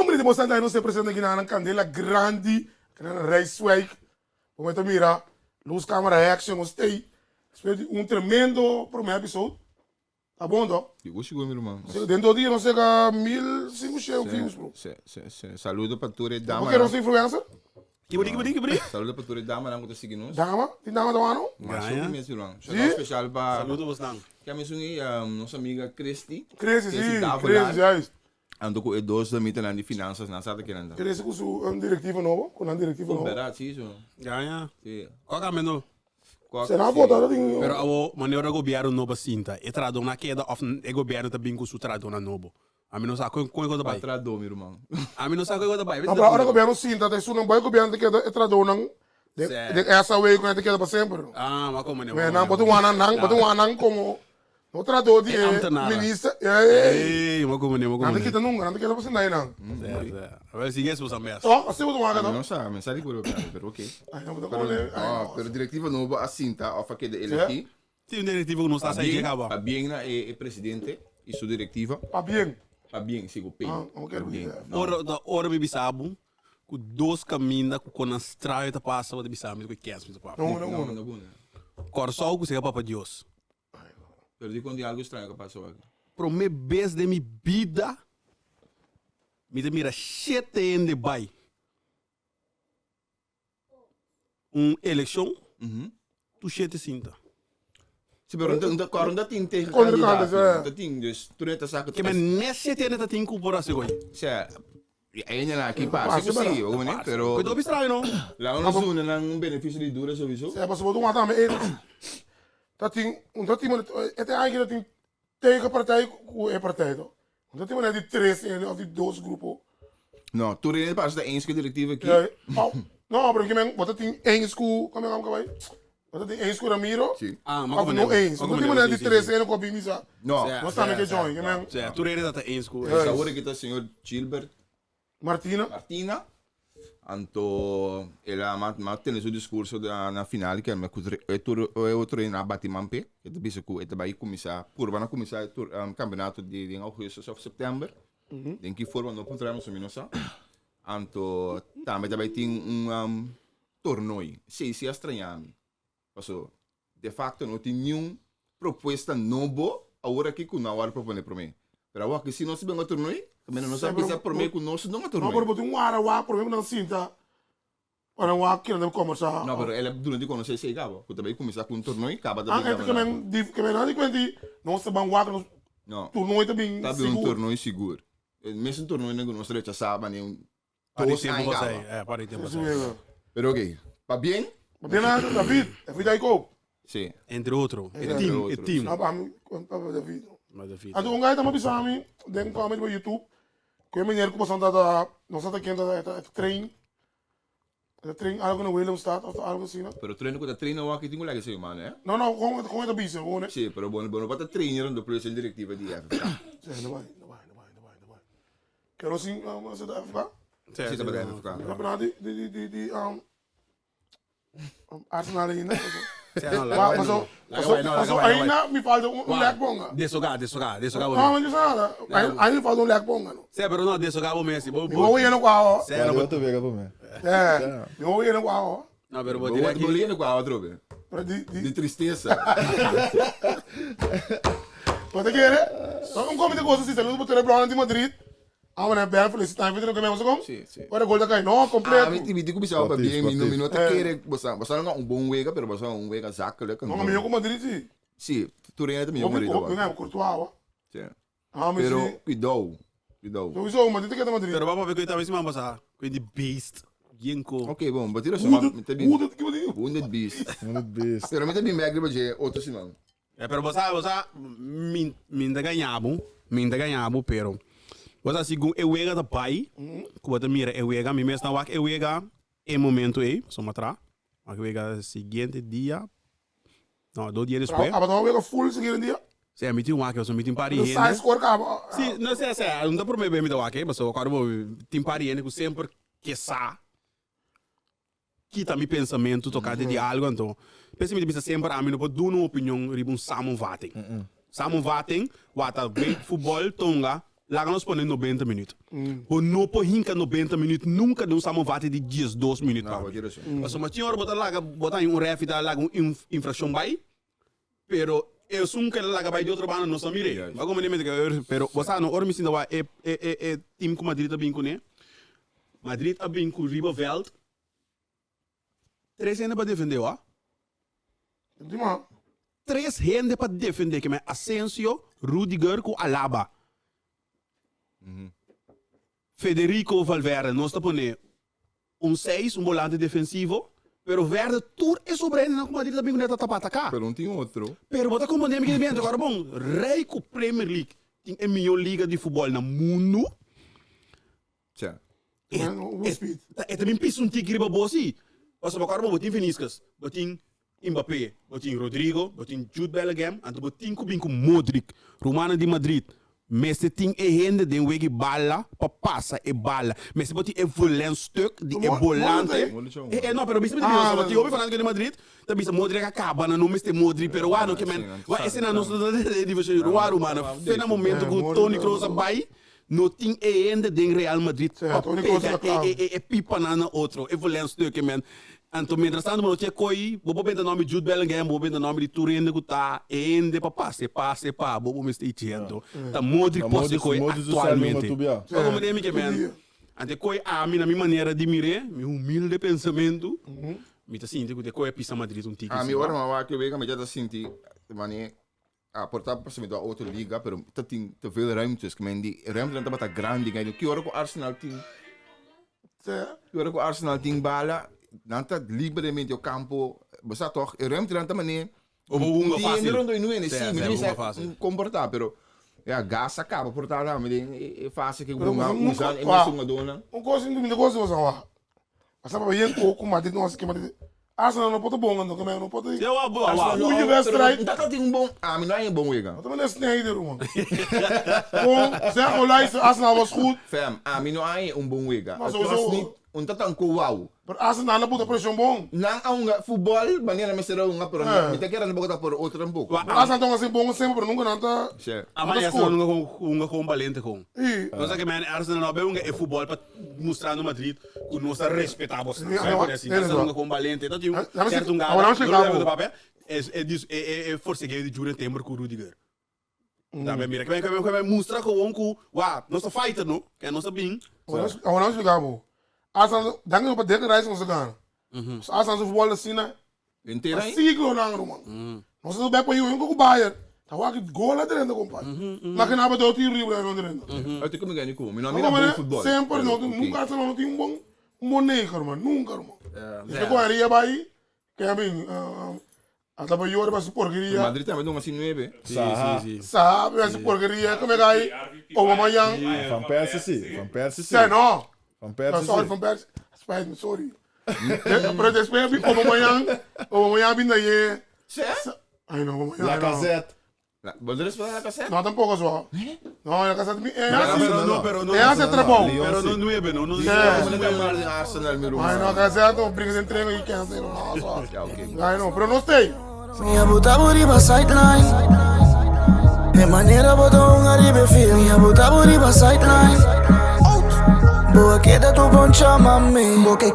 hombre de Mosanta não se apresenta aqui na Candela Grande, na Rijswijk. Como é mira, luz, câmera, reaction, gostei. Espero tremendo primeiro episódio. Tá bom, então? Eu chegou, meu irmão. Dentro do dia não chega 1.500 views, bro. Saludo para toda a dama. Porque não sou influencer? Que boni. Saludo para toda a dama que está seguindo. Dama? Tem dama do ano? Mas Ganha. sou mesmo, irmão. Shout especial para... Saludo você. Que a minha nossa amiga Cristi. Cresce, sim. Davo Cresce, lá. já é. Ando com dois da mita de finanças, na sala que anda. Cresce com sua diretiva nova, com a diretiva nova. Verdade, sim, isso. Ganha. Sim. Qual que é o menu? Você não vota, não tem... Pero a maneira do governo novo sinta, é tradão na queda, ou é governo também com o tradão na novo. A mim não sabe como é que eu vai. Patrador, meu irmão. A mim não sabe como é que eu vai. Não, para o governo sim, tá? Isso não vai o governo que é tradonang. Essa way com a que para sempre. Ah, mas como Mas não, botou um anang como... O trador de ministro... Ei, mas como não. Nada que tá nunca, nada que tá passando aí, não. A ver se é isso mesmo. Ó, assim botou um anang, Não não? sabe, mas sabe por quê? Pero ok. Ai, não botou como ele... Pero diretiva nova assim, tá? Ofa que ele aqui. Tem um diretivo que não está saindo de acaba. A Bienna é presidente e sua diretiva. Tá bem. A Bien, sigo bem. Não quero ver. Ora me bisabo, com dois caminhos, com a estrada que passa, você bisabo, com quer, Não. Corsol, que você para Deus. Pero di quando algo estranho que passou aqui. Pro me vez de minha vida, me te mira 7 anos de bai. Eleição, tu 7 cinta. Sim, pero não tem ter candidato, não tem, dus tu não tá saca. Que mas nesse 7 anos tem incorporação aí. Ainda lá aqui passa, sim, eu né, pero Cuidado estranho não. lá não zona não benefício de dura sowieso. É, mas botou um anang, dat tem het eigenlijk dat tegen partij é partido. Dat tem de 3 of de 2 grupos. Não, tu nem passa da ensco diretiva aqui. Não, porque men wat tem ensco, como é que vai? Wat tem ensco Ramiro? Sim. Ah, Of no ensco. Dat tem de 3 com bimisa. Não. Nós estamos aqui join, men. Tu rede dat é esco. Essa hora que tá senhor Gilbert Martina. Anto ela mantém seu discurso na final que é outro em Abatimampe que é bisa que vai começar vai começar campeonato de agosto ou setembro tem que forma no encontramos minosa anto também tem torneio se estranhami passou de facto não tem nenhum proposta nova agora que com na hora propõe para mim pero agora que se não se bem o torneio também não sabe se por mim com nós não é torneio não por botar hora por exemplo não sinta para que não conversar não pero ela durante quando você chegava que também começar com torneio acaba da que men não de não se ban wa não torneio também seguro torneio seguro mesmo torneio não nós rechaçava nem Para tempo você, para tempo você. Pero ok, va bien? Va bien, David, fui daí com. Sim. Entre outro, é team. Não, para mim, David. Mas David. Ado um gajo também bisa mim, dentro do canal do YouTube, que é menino que passou da, não sei quem da trem, algo no William staat of algo assim, não? Pero treino que tá treino aqui tem um lag assim, mano, né? Não, com essa bisa, com né? Sim, pero bueno, para trainer do preço diretiva de FK. Sim, não vai. Quero assim, você da FK? Sim, tá para FK. Campeonato de Arsenal ainda. Mas ainda me falta leg bonga. Desogar. Não, mas nada. Ainda me falta leg bonga. Sim, pero não desogar o Messi. Vou ir no qual. Sério, Eu tô vendo pra mim. É, vou ir no qual. não, pero vou Vou dizer ir aqui. no qual outro vez. De tristeza. Pode querer? Não come de coisas assim, saludo para o LeBron de Madrid. Amanhã bem felicidade, vendo que mesmo como? Sim. Para gol da cai, não, completo. Me digo que bisa para bem, minuto querer, você não bom wega, pero você wega zaca, né? Não, meu com Madrid sim. Sim, tu reina também, Madrid. Não, Courtois. Sim. Mas Pero cuidado. então isso, Madrid que é Madrid. Pero vamos ver que estava em cima, mas com de beast. Gienko. Ok, bom, batira só, Wounded que Madrid. Wounded Beast. One of the best. Pero me também megre para outro simão. Pero você minda ganhamos, pero você segundo eu wega da pai, que você mira eu wega, me mesmo não eu wega em momento aí, só matra, eu wega seguinte dia, não, 2 dias depois. Ah, mas não wega full seguinte dia. Se emitir um aqui, eu sou emitir pari. No size score acaba. Sim, não sei, não dá problema me dar aqui, mas eu quero tem pari que sempre que sa quita meu pensamento tocar de algo então. Pensamento bisa sempre a mim não pode dar uma opinião ribun Samu Vating. Samu Vating, wata bem futebol tonga lá nós põe 90 minutos. O não põe hinca 90 minutos, nunca não estamos vate de 10, 12 minutos. Não, vou dizer assim. Mas uma senhora botar em um ref e dar lá um infração vai, pero eu sou que lá vai de outro bando não sabia. Yes. Mas como nem me diga, pero você não ora me sintaว่าtime com Madrid também com né? Madrid também com Riberveld. 3 ainda para defender, ó. Dimma. 3 gente para defender, que é Asensio, Rudiger com Alaba. Federico Valverde, nós está pondo 6, volante defensivo, pero Verde tudo é sobrevindo na Madrid também não está para atacar. Pero não tem outro. Pero bota como nem me que agora bom, rei com Premier League, tem a melhor liga de futebol no mundo. Tja. O speed. É também piso um tigre para você. Mas agora bom, botin Vinícius, botin Mbappé, botin Rodrigo, botin Jude Bellingham, and botin com Modric, Romano de Madrid. Mas se tem gente de wege bala, para passa e bala. Mas se botin é volante stuk, de é volante. Não, pero bisa bisa botin obi falando que de Madrid, tá bisa Modric acaba na nome este Modric, pero ano que men, esse na nossa de você ruaro mano, foi no momento que o Toni Kroos vai. No tem ainda de Real Madrid e pipa na outro e volante stuk men. Então, mientras tanto, não tinha coi, vou botar o nome de Jude Bellingham, vou botar o nome de Turin, que tá ainda para passe, vou me estar dizendo. Tá Modric posse coi atualmente. Como me que men. Ante coi a minha maneira de mirar, meu humilde pensamento, me tá sentindo que coi pisa Madrid um tique. A minha hora mas que eu vejo, mas já tá sentindo, mané, a portar para cima da outra liga, pero tem te veel ruimtes, que men die ruimte não tá grande, que hora com Arsenal tem, que hora com Arsenal tem bala. Nanta livremente o campo, basta toch, e ruimte nanta mané. Uma fácil. Não é sim, mas uma é fácil. comportar, pero é gas acaba portar lá, mas é fácil que Pero usar uma dona. coisa não me negócio você lá. Mas sabe bem com Madrid não que Madrid. Arsenal não pode bom, não como não pode. Eu abo. O Universo Tá tem um bom, mas não é bom wega. também não é Snyder, mano. Bom, zeg o lijst Arsenal was goed. Fam, mas não é bom wega. Mas Het was niet, tá com wow. Maar Arsenal não pode pressão bom. Nang ang football, maneira mas será uma pero me te quero botar por outra pouco. Arsenal então assim bom sempre, pero nunca nada. Certo. Amanhã só um com valente com. E Nós aqui men Arsenal não é futebol para mostrar no Madrid que nós respeitamos. Assim, Arsenal com valente, então tinha certo um cara. É força que de Julian Timber com o Rudiger. Tá bem, mira, que vai mostrar com nossa fighter, não? Que é nossa bem. Agora não explicamos. Arsenal, dank je op het derde reis onze gaan. Arsenal zo voetballen zien, hè. Inteira aí. Siglo lang, man. Nós estamos bem para ir, com o Bayern. Tá o que gol lá dentro, compadre. Na que nada do tiro livre lá dentro. Eu tenho que ganhar com, não Não, mira bom mas futebol. sempre não, nunca Arsenal não tem bom negro, man. Nunca, man. Você correria para aí, que é bem, até para eu para essa porcaria. Madrid também não assim 9. Sim. Sabe, essa porcaria, como é que aí? Ou amanhã. Van Persie sim, Van Persie sim. Sei não. Van No, Persie sorry, sim. Van Persie. Spijt me, sorry. Maar het is bij mij, amanhã bin daí. Certo? Ai não, amanhã. Lacazette. Você responder a certo? Não, tampouco só. Não, na casa de mim. É Pero não. É assim, trabalho. Pero não é bem, não. Como é que Arsenal meu Ai não, a casa de briga de entrega e quem sei não, só. OK. Ai não, pero não sei. Minha buta buriba sideline. De maneira botou um aribe fio. Minha buta buriba sideline. Boa queda tu poncha mami. Boa que